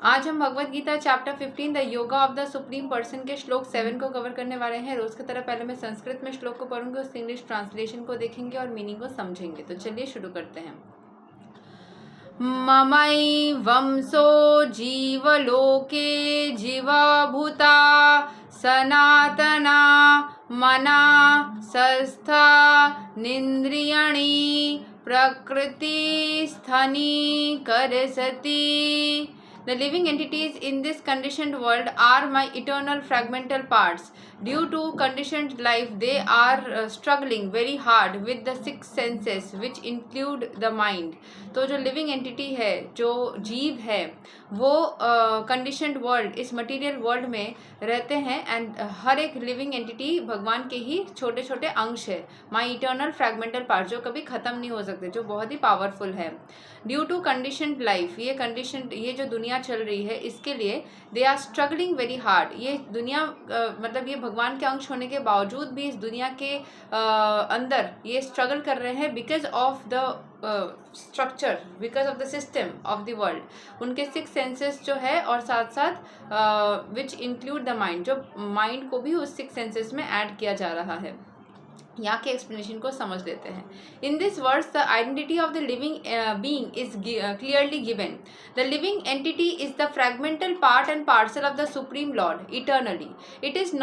आज हम Bhagavad Gita chapter 15 the yoga of the supreme person के श्लोक 7 को कवर करने वाले हैं। रोज की तरह पहले मैं संस्कृत में श्लोक को पढ़ूंगी, उसके इंग्लिश ट्रांसलेशन को देखेंगे और मीनिंग को समझेंगे। तो चलिए शुरू करते हैं। ममई वंशो जीवलोके जीवभूता सनातना मना संस्था निन्द्रियाणि प्रकृति स्थनी करसति। The living entities in this conditioned world are my eternal fragmental parts. Due to conditioned life, they are struggling very hard with the six senses, which include the mind. तो जो लिविंग एंटिटी है, जो जीव है, वो conditioned world, इस material world में रहते हैं। एंड हर एक लिविंग एंटिटी भगवान के ही छोटे छोटे अंश है, माई इटर्नल फ्रैगमेंटल पार्ट, जो कभी ख़त्म नहीं हो सकते, जो बहुत ही पावरफुल है। ड्यू टू कंडीशनड लाइफ, ये जो दुनिया चल रही है, इसके लिए they are struggling very hard. ये दुनिया मतलब ये भगवान के अंश होने के बावजूद भी इस दुनिया के अंदर ये स्ट्रगल कर रहे हैं because of the structure, because of the system of the world. उनके सिक्स सेंसेस जो है और साथ साथ विच इंक्लूड द माइंड, जो माइंड को भी उस सिक्स सेंसेस में ऐड किया जा रहा है। यहाँ के एक्सप्लेनेशन को समझ लेते हैं। In this words the identity of the living being is clearly given. The living entity is the fragmental part and parcel of the supreme lord eternally. It is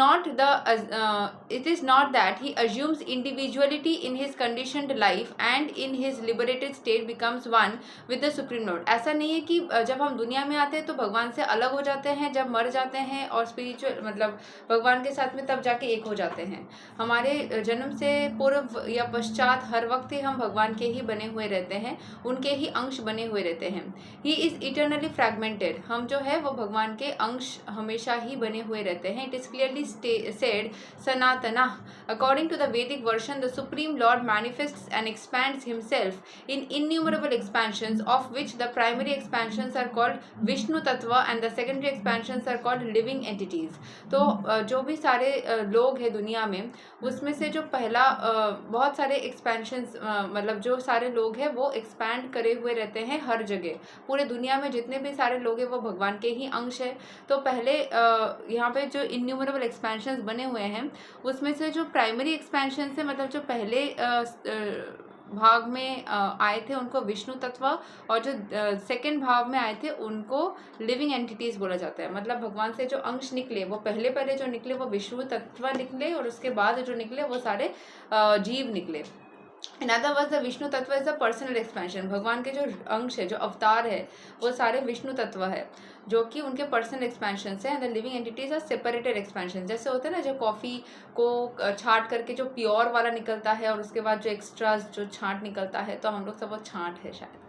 not that he assumes individuality in his conditioned life and in his liberated state becomes one with the supreme lord. ऐसा नहीं है कि जब हम दुनिया में आते हैं तो भगवान से अलग हो जाते हैं, जब मर जाते हैं और स्पिरिचुअल मतलब भगवान के साथ में तब जाके एक हो जाते हैं। हमारे जन्म से पूर्व या पश्चात हर वक्त ही हम भगवान के ही बने हुए रहते हैं, उनके ही अंश बने हुए रहते हैं। He is eternally fragmented. हम जो है वो भगवान के अंश हमेशा ही बने हुए रहते हैं। It is clearly said sanatana. According to the Vedic version, the supreme lord manifests and expands himself in innumerable expansions, of which the primary expansions are called Vishnu tattva and the secondary expansions are called living entities. तो जो भी सारे लोग हैं दुनिया में, उसमें से जो पहला बहुत सारे एक्सपेंशंस मतलब जो सारे लोग हैं वो एक्सपैंड करे हुए रहते हैं हर जगह। पूरे दुनिया में जितने भी सारे लोग हैं वो भगवान के ही अंश है। तो पहले यहाँ पे जो इन्यूमरेबल एक्सपेंशंस बने हुए हैं, उसमें से जो प्राइमरी एक्सपेंशंस है, मतलब जो पहले भाग में आए थे उनको विष्णु तत्व, और जो सेकेंड भाग में आए थे उनको लिविंग एंटिटीज बोला जाता है। मतलब भगवान से जो अंश निकले वो पहले जो निकले वो विष्णु तत्व निकले, और उसके बाद जो निकले वो सारे जीव निकले। In other words the Vishnu तत्व इज द पर्सनल एक्सपेंशन। भगवान के जो अंश है, जो अवतार है, वो सारे विष्णु तत्व है, जो कि उनके पर्सनल एक्सपेंशन है। And the living entities are separated expansion. जैसे होता है ना, जो कॉफ़ी को छांट करके जो प्योर वाला निकलता है और उसके बाद जो एक्स्ट्राज जो छांट निकलता है, तो हम लोग सब वो छांट है शायद,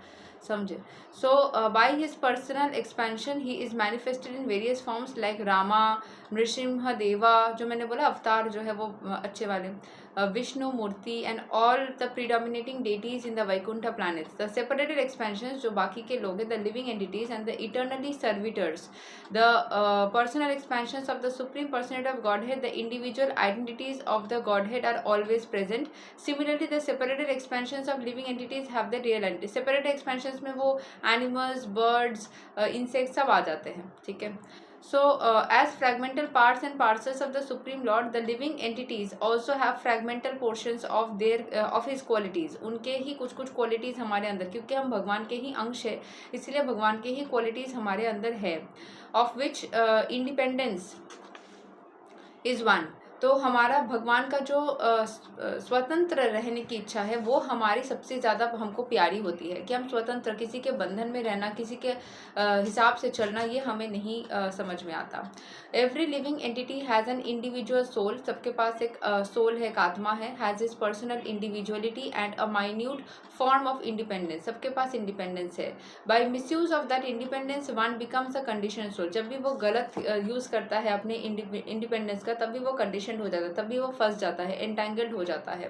समझे। So by his personal expansion he is manifested in various forms like Rama, Nrisimha deva, जो मैंने बोला अवतार जो है वो अच्छे वाले, Vishnu murti, and all the predominating deities in the Vaikuntha planets. The separated expansions, जो बाकी के लोग हैं, the living entities and the eternally servitors, the personal expansions of the supreme personality of godhead, the individual identities of the godhead are always present. Similarly the separated expansions of living entities have the real entity. Separated expansions में वो animals, birds, insects सब आ जाते हैं, ठीक है। So, as fragmental parts and parcels of the Supreme Lord, the living entities also have fragmental portions of his qualities. उनके ही कुछ कुछ qualities हमारे अंदर, क्योंकि हम भगवान के ही अंश है, इसलिए भगवान के ही qualities हमारे अंदर है, of which independence is one. तो हमारा भगवान का जो स्वतंत्र रहने की इच्छा है, वो हमारी सबसे ज़्यादा हमको प्यारी होती है, कि हम स्वतंत्र, किसी के बंधन में रहना, किसी के हिसाब से चलना, ये हमें नहीं समझ में आता। Every living entity has an individual soul. सबके पास एक सोल है, एक आत्मा है। Has his personal individuality and a minute form of independence. सबके पास इंडिपेंडेंस है। By misuse of that independence one becomes a condition soul. जब भी वो गलत यूज़ करता है अपने इंडिपेंडेंस का, तब भी वो कंडीशन हो जाता है, तभी वो फंस जाता है, एंटेंगल्ड हो जाता है।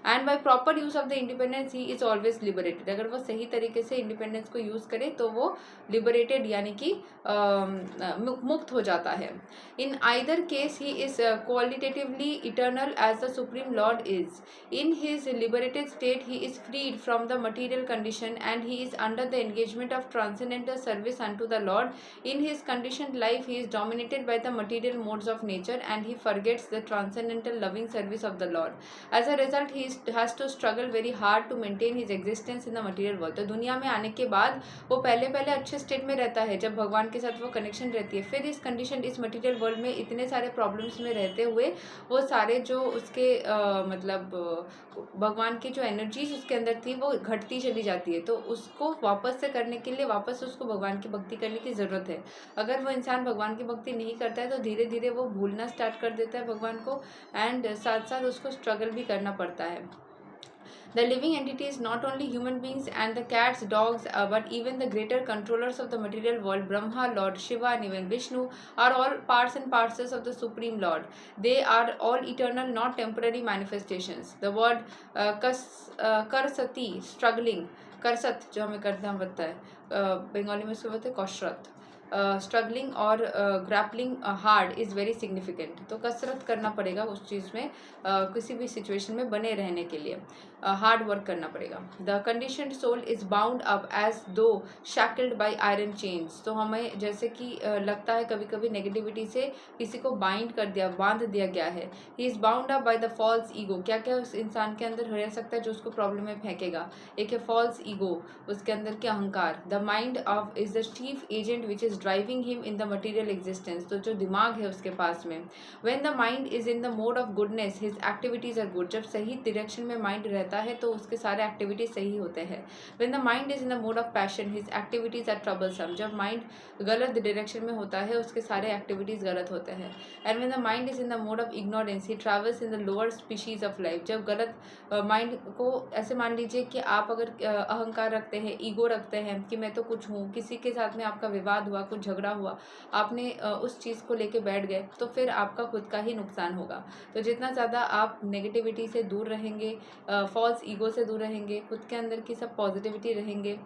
And by proper use of the independence he is always liberated. अगर वो सही तरीके से इंडिपेंडेंस को यूज करे तो वो लिबरेटेड यानी कि मुक्त हो जाता है। In either case he is qualitatively eternal as the supreme Lord is. In his liberated state he is freed from the material condition and he is under the engagement of transcendental service unto the Lord. In his conditioned life, he is dominated by the material modes of nature and he forgets the transcendental loving service of the Lord. As a result, has to struggle very hard to maintain his existence in the material world. तो दुनिया में आने के बाद वो पहले अच्छे state में रहता है जब भगवान के साथ वो कनेक्शन रहती है। फिर इस कंडीशन इस मटेरियल वर्ल्ड में इतने सारे प्रॉब्लम्स में रहते हुए वो सारे जो उसके भगवान की जो एनर्जीज उसके अंदर थी वो घटती चली जाती है। तो उसको वापस से करने के लिए वापस उसको भगवान की भक्ति करने की ज़रूरत है। अगर वो इंसान भगवान की भक्ति नहीं करता है तो धीरे धीरे वो भूलना स्टार्ट कर देता है भगवान को, एंड साथ साथ उसको स्ट्रगल भी करना पड़ता है। The living entities, not only human beings and the cats, dogs, but even the greater controllers of the material world, Brahma, Lord Shiva, and even Vishnu, are all parts and parcels of the Supreme Lord. They are all eternal, not temporary manifestations. The word karsati, struggling, करसत जो हमें करना पड़ता है बंगाली में उसको बोलते हैं कसरत। स्ट्रगलिंग और grappling hard is very significant. तो कसरत करना पड़ेगा उस चीज़ में, किसी भी सिचुएशन में बने रहने के लिए हार्ड वर्क करना पड़ेगा। The conditioned soul is bound up as though shackled by iron chains. तो हमें जैसे कि लगता है कभी कभी नेगेटिविटी से किसी को बांध दिया गया है। He is bound up by the false ego. क्या क्या उस इंसान के अंदर रह सकता है जो उसको प्रॉब्लम में फेंकेगा? एक है फॉल्स ईगो, उसके अंदर के अहंकार। The mind of is the chief agent which is driving him in the material existence. तो जो दिमाग है उसके पास में, when the mind is in the mode of goodness his activities are good. जब सही डायरेक्शन में माइंड रहता है तो उसके सारे एक्टिविटीज सही होते हैं। When the mind is in the mode of passion his activities are troublesome. जब माइंड गलत डायरेक्शन में होता है उसके सारे एक्टिविटीज गलत होते हैं। And when the mind is in the mode of ignorance he travels in the lower species of life. जब गलत माइंड को ऐसे मान लीजिए कि आप अगर अहंकार रखते हैं, ईगो रखते हैं कि मैं तो कुछ हूँ, किसी के साथ में आपका विवाद हुआ, कुछ झगड़ा हुआ, आपने उस चीज़ को लेके बैठ गए तो फिर आपका खुद का ही नुकसान होगा। तो जितना ज़्यादा आप नेगेटिविटी से दूर रहेंगे, फॉल्स ईगो से दूर रहेंगे, खुद के अंदर की सब पॉजिटिविटी रहेंगे,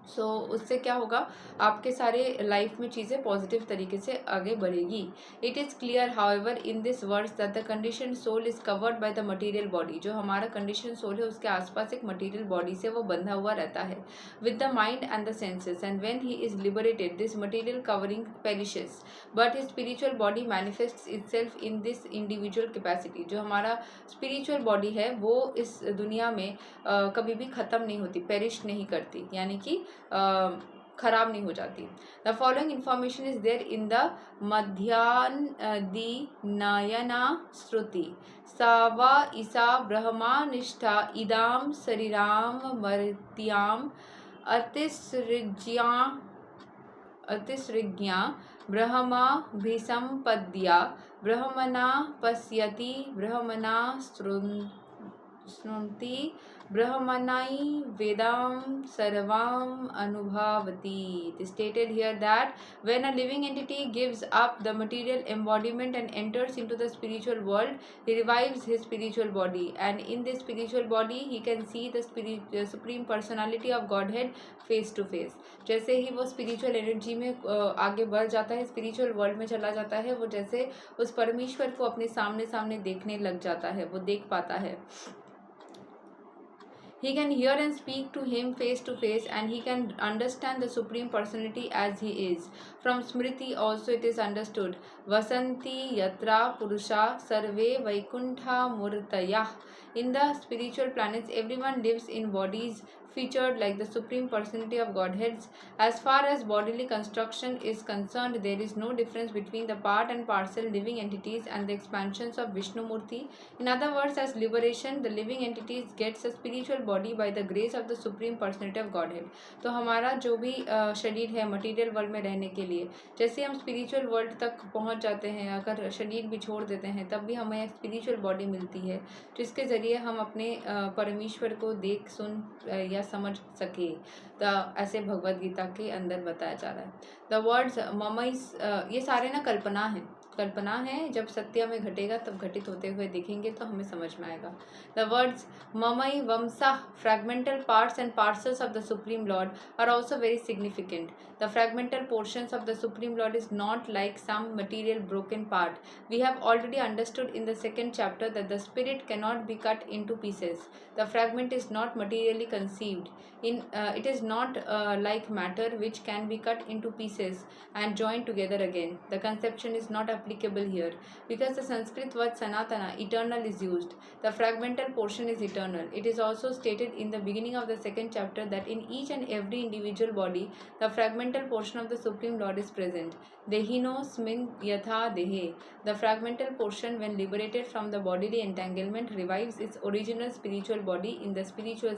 सो उससे क्या होगा, आपके सारे लाइफ में चीज़ें पॉजिटिव तरीके से आगे बढ़ेगी। It is clear however in this words that the condition soul is covered by the material body. जो हमारा कंडीशन सोल है उसके आसपास एक मटेरियल बॉडी से वो बंधा हुआ रहता है with the mind and the senses. And when he is liberated this material covering perishes but his spiritual body manifests itself in this individual capacity. जो हमारा स्पिरिचुअल बॉडी है वो इस दुनिया में कभी भी ख़त्म नहीं होती, पेरिश नहीं करती, यानी कि खराब नहीं हो जाती। The following information is there in the Madhyandinayana shruti. सावा ईसा ब्रह्मा निष्ठा इदाम शरीराम मर्त्याम अतिसृज्ञा ब्रह्मा भीसंपद्या ब्रह्मणा पश्यति ब्रह्मणा श्रुणोति ब्रह्मणाई vedam sarvam anubhavati. It is stated here that when a living entity gives up the material embodiment and enters into the spiritual world, he revives his spiritual body, and in this spiritual body he can see the supreme personality of Godhead face to face. जैसे ही वो spiritual energy में आगे बढ़ जाता है, spiritual world में चला जाता है, वो जैसे उस परमेश्वर को अपने सामने सामने देखने लग जाता है, वो देख पाता है। He can hear and speak to him face to face, and he can understand the Supreme Personality as he is. From Smriti also it is understood. Vasanti yatra purusha sarve vaikuntha murtayah. In the spiritual planets, everyone lives in bodies featured like the Supreme Personality of Godheads. As far as bodily construction is concerned, there is no difference between the part and parcel living entities and the expansions of Vishnu Murti. In other words, as liberation, the living entities gets a spiritual body by the grace of the Supreme Personality of Godhead. तो हमारा जो भी शरीर है material world में रहने के लिए, जैसे हम स्पिरिचुअल वर्ल्ड तक पहुंच जाते हैं, अगर शरीर भी छोड़ देते हैं तब भी हमें एक स्पिरिचुअल बॉडी मिलती है जिसके ज़रिए हम अपने परमेश्वर को देख सुन या समझ सके। तो ऐसे भगवद गीता के अंदर बताया जा रहा है। द वर्ड्स ममईस, ये सारे ना कल्पना है, कल्पना है, जब सत्य में घटेगा तब घटित होते हुए दिखेंगे तो हमें समझ में आएगा। द वर्ड्स ममई वमसा fragmental parts and parcels of the Supreme Lord are also very significant. The fragmental portions of the Supreme Lord is not like some material broken part. We have already understood in the second chapter that the spirit cannot be cut into pieces. The fragment is not materially conceived. It is not like matter which can be cut into pieces and joined together again. The conception is not applicable here because the Sanskrit word Sanatana, eternal, is used. The fragmental portion is eternal. It is also stated in the beginning of the second chapter that in each and every individual body, the fragmental portion of the Supreme Lord is present. Dehino smin yatha dehe. The fragmental portion, when liberated from the bodily entanglement, revives its original spiritual body in the spiritual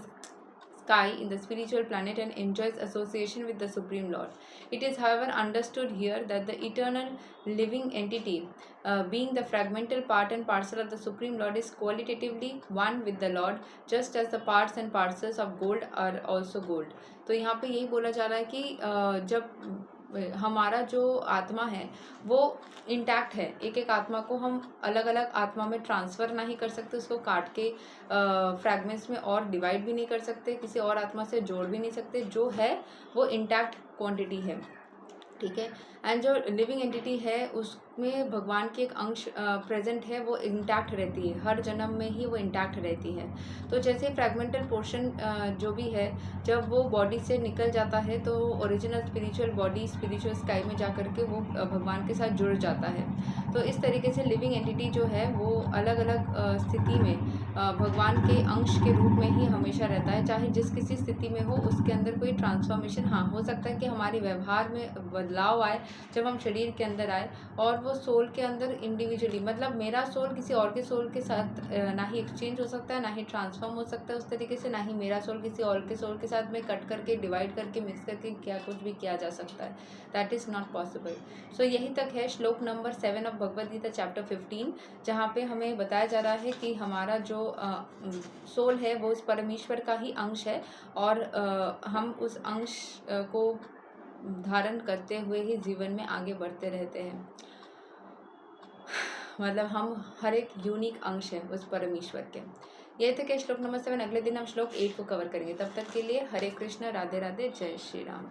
sky, in the spiritual planet, and enjoys association with the Supreme Lord. It is, however, understood here that the eternal living entity, being the fragmental part and parcel of the Supreme Lord, is qualitatively one with the Lord, just as the parts and parcels of gold are also gold. तो यहाँ पे यही बोला जा रहा है कि जब हमारा जो आत्मा है वो इंटैक्ट है, एक एक आत्मा को हम अलग अलग आत्मा में ट्रांसफ़र नहीं कर सकते, उसको काट के फ्रैगमेंट्स में और डिवाइड भी नहीं कर सकते, किसी और आत्मा से जोड़ भी नहीं सकते, जो है वो इंटैक्ट क्वांटिटी है, ठीक है। एंड जो लिविंग एंटिटी है उसमें भगवान की एक अंश प्रेजेंट है, वो इंटैक्ट रहती है, हर जन्म में ही वो इंटैक्ट रहती है। तो जैसे फ्रैगमेंटल पोर्शन जो भी है, जब वो बॉडी से निकल जाता है तो original spiritual body spiritual sky में जा कर के वो भगवान के साथ जुड़ जाता है। तो इस तरीके से लिविंग एंटिटी जो है वो अलग अलग स्थिति में भगवान के अंश के रूप में ही हमेशा रहता है, चाहे जिस किसी स्थिति में हो उसके अंदर कोई ट्रांसफॉर्मेशन, हाँ, हो सकता है कि हमारे व्यवहार में बदलाव आए जब हम शरीर के अंदर आए, और वो सोल के अंदर इंडिविजुअली, मतलब मेरा सोल किसी और के सोल के साथ ना ही एक्सचेंज हो सकता है, ना ही ट्रांसफॉर्म हो सकता है उस तरीके से, ना ही मेरा सोल किसी और के सोल के साथ में कट करके डिवाइड करके मिक्स करके क्या कुछ भी किया जा सकता है। That is not possible. So यही तक है श्लोक number 7 of Bhagavad Gita chapter 15, जहाँ पे हमें बताया जा रहा है कि हमारा जो सोल है वो उस परमेश्वर का ही अंश है, और हम उस अंश को धारण करते हुए ही जीवन में आगे बढ़ते रहते हैं। मतलब हम हर एक यूनिक अंश है उस परमेश्वर के। ये थे कि श्लोक नंबर 7। अगले दिन हम श्लोक 8 को कवर करेंगे। तब तक के लिए हरे कृष्ण, राधे राधे, जय श्री राम।